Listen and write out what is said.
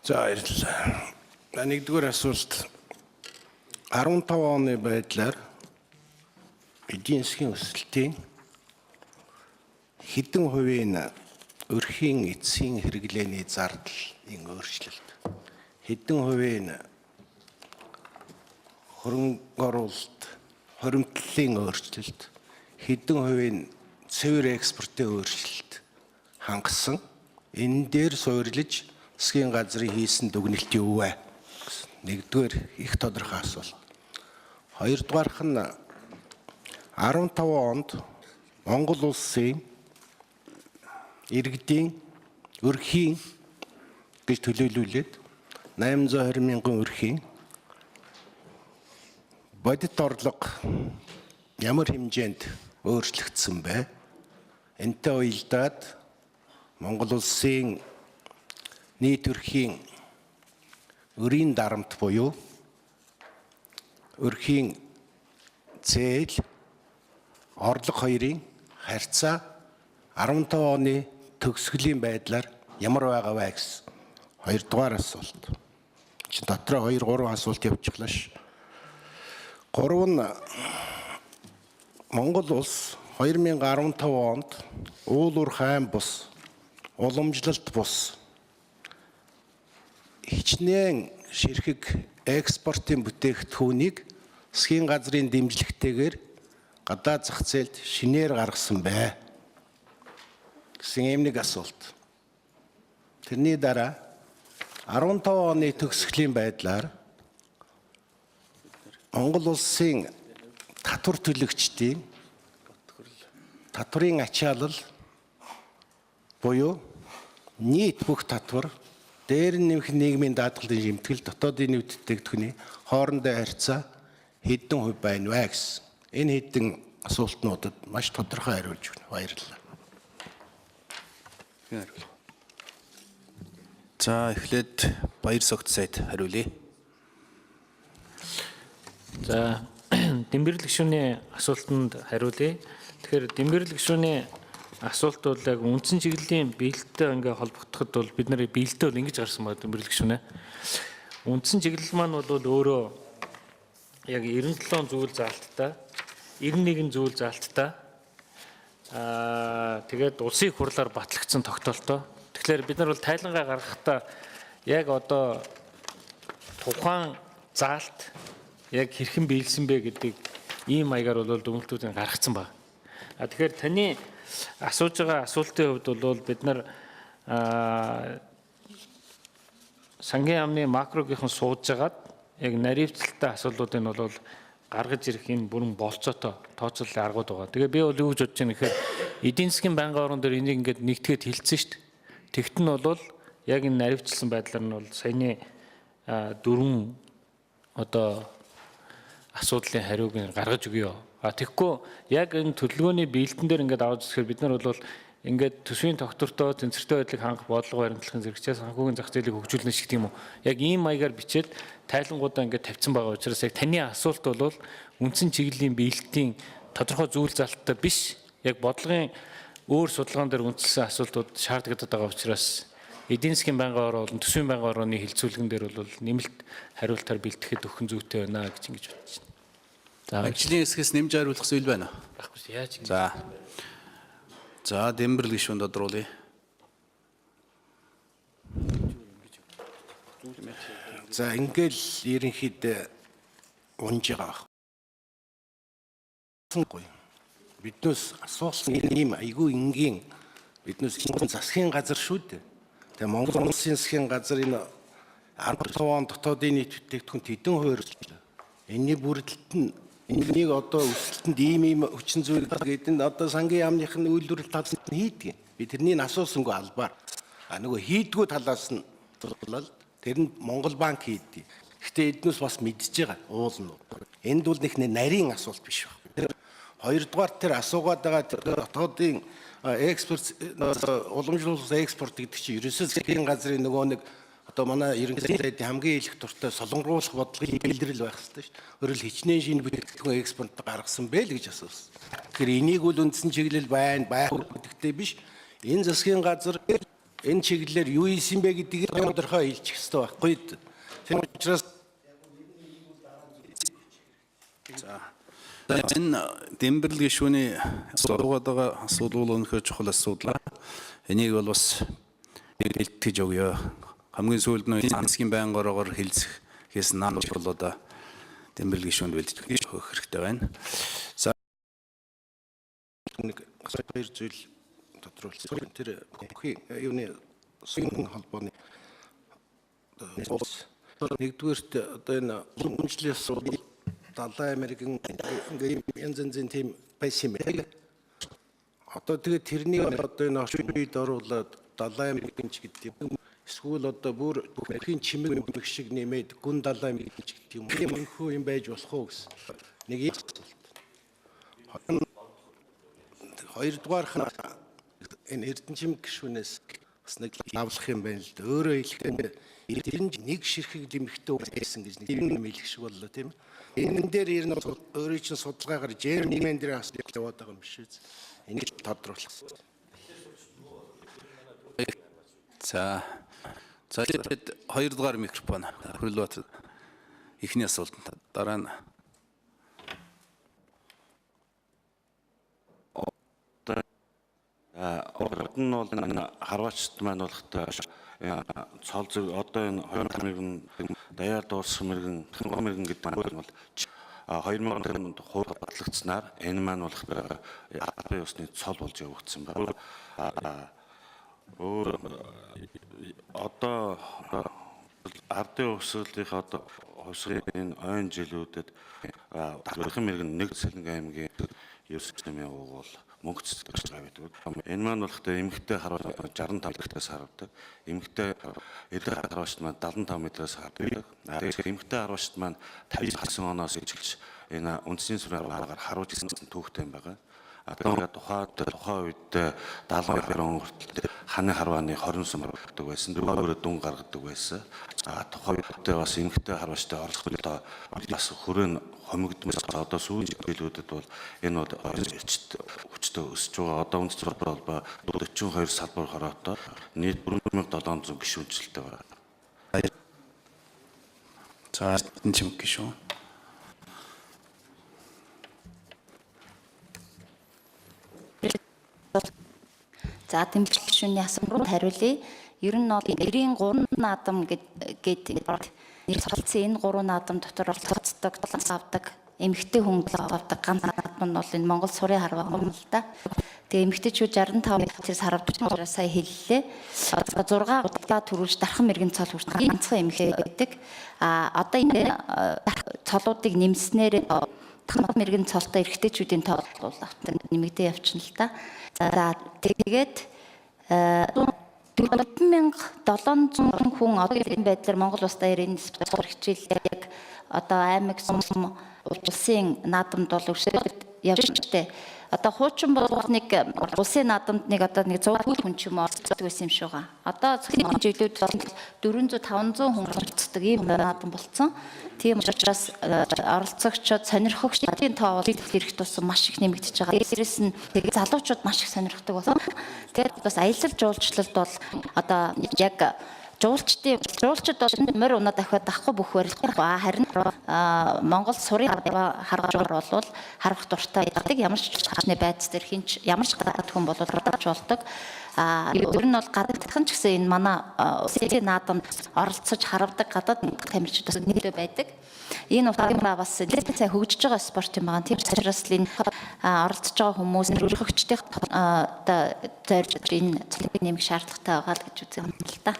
За баярлалаа. Нэгдүгээр асуулт 15 оны байдлаар эдийн засгийн өсөлтийн хэдэн хувийн өрхийн эцсийн хэрэглээний зардлын өөрчлөлт, хэдэн хувийн хөрөнгө оруулалт, хоримтлалын өөрчлөлт, хэдэн хувийн цэвэр экспортын өөрчлөлт хангасан энэ дээр суурилж засгийн газрын хийсэн дүгнэлт юу вэ? Нэгдүгээр их тодорхой асуулт. Хоёрдугаарх нь 15 онд Монгол улсын иргэдийн өрхийн гэж төлөөлүүлээд 820 мянган өрхийн бодит орлого ямар хэмжээнд өөрчлөгдсөн бэ? Энтэй уялдаад Монгол улсын нийт өрхийн өрийн дарамт буюу өрхийн зээл орлого хоёрын харьцаа 15 оны төгсгөлийн байдлаар ямар байгаа вэ гэсэн хоёрдугаар асуулт. Чин дотроо 2-3 асуулт явчихлаа ш. 3 нь Монгол улс 2015 онд уулуур хайн бус, уламжлалт бус хичнээн ширхэг экспортын бүтээгдэхүүнийг засгийн газрын дэмжлэгтэйгээр гадаад зах зээлд шинээр гаргасан бай гэсэн ийм нэг асуулт. Тэрний дараа 15 оны төгсгөлийн байдлаар Монгол улсын татвар төлөгчдийн татврын ачаалал буюу нийт бүх татвар дээр нэмэх нийгмийн даатгалын жимтгэл дотоодын нийт бүтээгдэхүүний хоорондын харьцаа хэдэн хувь байна вэ гэсэн. Энэ хэдэн асуултнуудад маш тодорхой хариулж өгнө. Баярлалаа. За эхлээд Баяр Согт сайд хариулъя. За Дэмбэрлэг гишүүний асуултанд хариулъя. Тэгэхээр Дэмбэрлэг гишүүний асуулт бол яг үндсэн чиглэлийн биелэлтэй ингээ холбогдоход бол бид нарын биелэлтэй бол ингэж гарсан байна Дэмбэрлэг гишүүнээ. Үндсэн чиглэл маань бол өөрөө яг 97 зүйл заалттай, 91 зүйл заалттай тэгээд улсын их хурлаар батлагдсан тогтоолтой. Тэгэхээр бид нар бол тайлангаа гаргахдаа яг одоо тухайн заалт яг хэрхэн биелсэн бэ гэдэг ийм маягаар бол дүгнэлтүүдийг гаргацсан байна. Тэгэхээр таны асууж байгаа асуултын хувьд бол бид нар сангийн яамны макрогийнхан сууж агаад яг наривчлалтай асуултуудыг бол гаргаж ирэх энэ бүрэн болцоотой тооцооллын аргууд байгаа. Тэгээ би бол юу гэж бодож байна гэхээр эдийн засгийн байнгын орон дээр энийг ингээд нэгтгээд хэлсэн шүү дээ. Тэгт нь бол яг энэ наривчлсан байдлаар нь бол саяны дөрвөн одоо асуудлын хариуг гаргаж өгье. Тэгэхгүй яг энэ төлөвлөгөөний биелэлтэн дээр ингээд аваад үзэхээр бид нар бол ингээд төсвийн тогтвортой тэнцвэртэй байдлыг хангах бодлого баримтлахын зэрэгцээс санхүүгийн зах зээлийг хөгжүүлнэ шиг тийм үү. Яг ийм маягаар бичээд тайлангуудаа ингээд тавьсан байгаа учраас яг таны асуулт бол үндсэн чиглэлийн биелэлтийн тодорхой зүйл залттай биш. Яг бодлогын өөр судалгаан дээр үндэслэн асуултууд шаардлагатай байгаа учраас эдийн засгийн байнгын орон болон төсвийн байнгын орооны хилцүүлгэн дээр бол нэмэлт хариултаар бэлтгэхэд өгөх зүйтэй байна гэж ингэж бодож байна. Ажлын хэсгээс нэмж хариулах зүйл байна уу? Баггүй яаж ингэ. За Дэмбэрлэг гишүүнд тодруулъя. За ингээл ерөнхийдөө унж байгаа. Биднээс асуусан ийм айгүй энгийн биднээс засгийн газар шүү дээ. Тэгээ Монгол улсын засгийн газар энэ 15 он дотоодын нийт бүтээгдэхүүн хэдэн хувиар энэний бүрдэлт нь энийг одоо өсөлтөнд ийм хүчин зүйл гэдэг нь одоо сангийн яамных нь үйлдвэрлэл талаас нь хийдэг. Би тэрнийг асуусангүй албаар нөгөө хийдгүү талаас нь бол тэр нь Монгол банк хийдэг. Гэхдээ эднээс бас мэдж байгаа уулна. Энд бол нэг нарийн асуулт биш байна. Хоёрдугаар тэр асуугаад байгаа дотоодын экспорт уламжлуулалт экспорт гэдэг чинь ерөөсөө засгийн газрын нөгөө нэг одоо манай ерөнхий сайдын хамгийн их дуртай солонгоруулах бодлогын бэлрэл байх хэрэгтэй шүү дээ. Өөрөөр хичнээн шинэ бүтээгдэхүүн экспорт гаргасан бэ л гэж асуусан. Тэгэхээр энийг бол үндсэн чиглэл байх гэдэгтэй биш. Энэ засгийн газар энэ чиглэлээр юу ийсэн бэ гэдгийг тодорхой хэлчих хэрэгтэй байхгүй. Тийм учраас энэ Дэмбэрэл гишүүний асуугаад байгаа асуудал бол өнөхөр чухал асуудал. Энийг бол бас хэлтгэж өгье. Хамгийн сүүлд нь засгийн байнгаараар хэлцэхээс нааш бол одоо Дэмбэрэл гишүүнд бэлдэж өгөх хэрэгтэй байна. За нэг хоёр зүйл тодруулсан. Тэр юуны сүнгийн холбооны нэгдүгээрт одоо энэ үнэмшлийн асуудал Далайн Америкийн янз янзын тийм байсан юм байна. Одоо тэгээд тэрний одоо энэ орчууд оруулаад Далайн Америкийн ч гэдэг юм. Эсвэл одоо бүр бүхний чимэг мөх шиг нэмээд гүн Далайн Америкийн ч гэдэг юм. Мөнхөө юм байж болох уу гэсэн. Нэг юм асуулт. Хоёрдугаарх нь энэ Эрдэнэчим гишүүнээс бас нэг авлах юм байна л да. Өөрөөр хэлбэл нэг ширхэг лимхтэй байсан гэж нэг юм хэлэх шиг боллоо тийм ээ. Энэ дээр ер нь өөрийн чинь судалгаагаар Жермен дээр асуулт яваад байгаа юм биш үү? Энийг тодруулах. За тэгээд хоёрдугаар микрофон Хөрлөбат эхний асуулт дараа нь Орд нь бол харваачд маань болохтой цол зөв одоо энэ 2000 мэргэн даяар дуусах мэргэн гэдэг маань бол 2000 онд хууль батлагдсанаар энэ маань болохтой албан ёсны цол болж явагдсан байна. Өөр одоо ардын өсрөлтийн одоо хувьсгын ойн жилүүдэд Тархан мэргэн нэг Цэлэнг аймгийн ерөнхийлөгчийн угуул мөнгө цэцлэж байгаа байдаг. Энэ маань болохтой эмэгтэй харваа 65 метрээс харагддаг. Эмэгтэй эдгээр харваачд маань 75 метрээс харагддаг. Эмэгтэй харваачд маань 59 оноос эхэлж энэ үндэсний сүрээр аргаар харуулж ирсэн түүхтэй юм байгаа. Одоо тухайн үед 72 он хүртэл ханы харвааны 20 сум гаргадаг байсан. Дөрөвөөр дүн гаргадаг байсан. Тухайн үед бас эмэгтэй харваачтай оролцоход бас хүрээ хомигдмос одоо сүүлийн жилүүдэд бол энэ бол хүчтэй өсөж байгаа. Одоо үндэс салбар бол 42 салбар хороотой нийт 4700 гишүүнчлэлтэй байна. за энэ чим гишүүн. За тэмцэл гишүүний асуултанд хариулъя. Ер нь бол 93 наадам гэдэг нэр солилцсон энэ 3 наадам дотор оролцдог, авдаг, эмэгтэй хүн авдаг ганц наадам нь бол энэ Монгол сурын харваа юм л да. Тэгээ эмэгтэйчүүд 65 метрээс харагдаж байгаа сая хэллээ. 6 удаа төрүүлж дархан мэрэгэн цол хүртэл ганцхан эмэгтэй байдаг. Одоо энэ цолуудыг нэмснээр дархан мэрэгэн цолтой эрэгтэйчүүдийн тоо нэмэгдээ явчихна л да. За тэгээд 4700 хүн одоо энэ байдлаар Монгол улс даяар энэ спортоор хичээл яг одоо аймаг сум улсын наадамд бол өрсөлдөд явжтэй. Одоо хуучин бол нэг улсын наадамд нэг одоо нэг 100 хүн ч юм уу оролцдог байсан юм шиг байгаа. Одоо цэцгийн жилүүд 400-500 хүн оролцдог ийм наадам болсон. Тийм учраас оролцогчид сонирхогчдын тоо бол эрэх тусам маш их нэмэгдэж байгаа. Дээрээс нь тэгээд залуучууд маш их сонирхдаг болсон. Тэгээд бас аялал жуулчлалд бол одоо яг жуулчдын морь унаа дахиад авахгүй бүх барилга харин Монгол сурын харгаж бол харах дуртай байдаг. Ямар ч хашны байц дээр хинч ямар ч гадаад хүн бол оролцож болдог. Ер нь бол гадаадхан ч гэсэн энэ манай улсын наадамд оролцож харавдаг гадаад тамирчид бас нэлээд байдаг. Энэ утгаараа бас нэлээд сайн хөгжиж байгаа спорт юм байна. Тийм учраас энэ оролцож байгаа хүмүүс өргөгчдийн одоо зорж энэ цалинг нэмэх шаардлагатай байгаа л гэж үздэг юм л да.